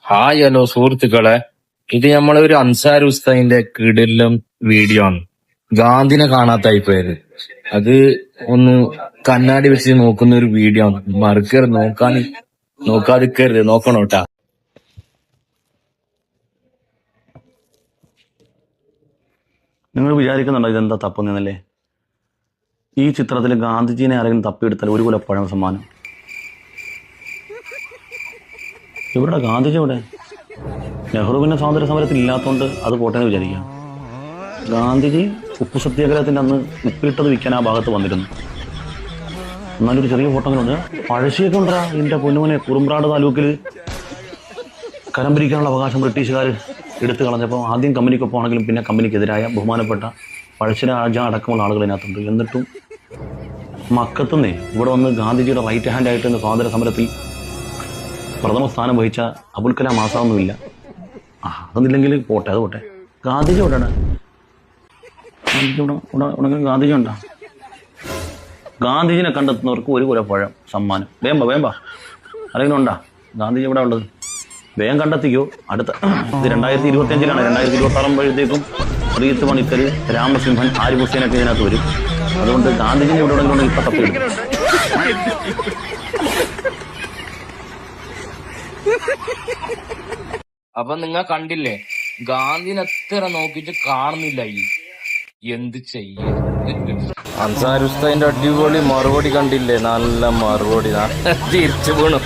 Hi hello സുഹൃത്തുക്കളെ, ഇത് നമ്മളെ ഒരു അൻസാർ ഉസ്താദിന്റെ കിടിലം വീഡിയോ ആണ്. ഗാന്ധിനെ കാണാത്തായി പോയത് അത് ഒന്ന് കണ്ണാടി വെച്ച് നോക്കുന്ന ഒരു വീഡിയോ ആണ്. മറക്കരുത്, നോക്കാതിരിക്കരുത്, നോക്കണം കേട്ടാ. നിങ്ങൾ വിചാരിക്കുന്നുണ്ടോ ഇതെന്താ തപ്പുന്നല്ലേ? ഈ ചിത്രത്തിൽ ഗാന്ധിജീനെ ആരെങ്കിലും തപ്പിയെടുത്താൽ ഒരു കുലപ്പഴം സമ്മാനം. ഇവിടെ ഗാന്ധിജി ഇവിടെ നെഹ്റു പിന്നെ സ്വാതന്ത്ര്യ സമരത്തിൽ ഇല്ലാത്തതുകൊണ്ട് അത് പോട്ടെന്ന് വിചാരിക്കാം. ഗാന്ധിജി ഉപ്പു സത്യാഗ്രഹത്തിന്റെ അന്ന് ഉപ്പിട്ടത് വിൽക്കാൻ ആ ഭാഗത്ത് വന്നിരുന്നു. എന്നാലൊരു ചെറിയ ഫോട്ടോകളുണ്ട്. പഴശ്ശിയൊക്കെ ഉണ്ടാ എന്റെ പൊന്നുമോനെ. കുറുമ്പ്രാട് താലൂക്കിൽ കരം പിരിക്കാനുള്ള അവകാശം ബ്രിട്ടീഷുകാർ എടുത്തു കളഞ്ഞപ്പോൾ ആദ്യം കമ്പനിക്കൊപ്പമാണെങ്കിലും പിന്നെ കമ്പനിക്കെതിരായ ബഹുമാനപ്പെട്ട പഴശ്ശിരാജ അടക്കമുള്ള ആളുകൾ ഇതിനകത്തുണ്ട്. എന്നിട്ടും മക്കത്തുനിന്നേ ഇവിടെ വന്ന് ഗാന്ധിജിയുടെ റൈറ്റ് ഹാൻഡ് ആയിട്ട് സ്വാതന്ത്ര്യ സമരത്തിൽ പ്രഥമ സ്ഥാനം വഹിച്ച അബുൽ കലാം ആസാദൊന്നുമില്ല. അതൊന്നില്ലെങ്കിൽ പോട്ടെ, അത് പോട്ടെ. ഗാന്ധിജി എവിടെയാണ്? ഗാന്ധിജി ഉണ്ടോ? ഗാന്ധിജിനെ കണ്ടെത്തുന്നവർക്ക് ഒരു കുലപ്പഴം സമ്മാനം. വേമ്പ ആരെങ്കിലും ഉണ്ടാ? ഗാന്ധിജി എവിടെ ഉള്ളത്? വേഗം കണ്ടെത്തിക്കോ. അടുത്ത ഇത് 2025-ലാണ്. 2026 ആകുമ്പോഴത്തേക്കും റീത്ത് പണിക്കർ, രാമസിംഹൻ, ആരിഫ് ഹുസൈനൊക്കെ ഇതിനകത്ത് വരും. അതുകൊണ്ട് ഗാന്ധിജിനെ ഇവിടെ ഉണ്ടെങ്കിൽ ഇപ്പൊ തപ്പി. അപ്പൊ നിങ്ങൾ കണ്ടില്ലേ, ഗാന്ധിനെ എത്ര നോക്കിയിട്ട് കാണുന്നില്ല. എന്ത് ചെയ്യ? അൻസാർ ഉസ്താദിന്റെ അടിപൊളി മറുപടി കണ്ടില്ലേ? നല്ല മറുപടി തിരിച്ചു വീണു.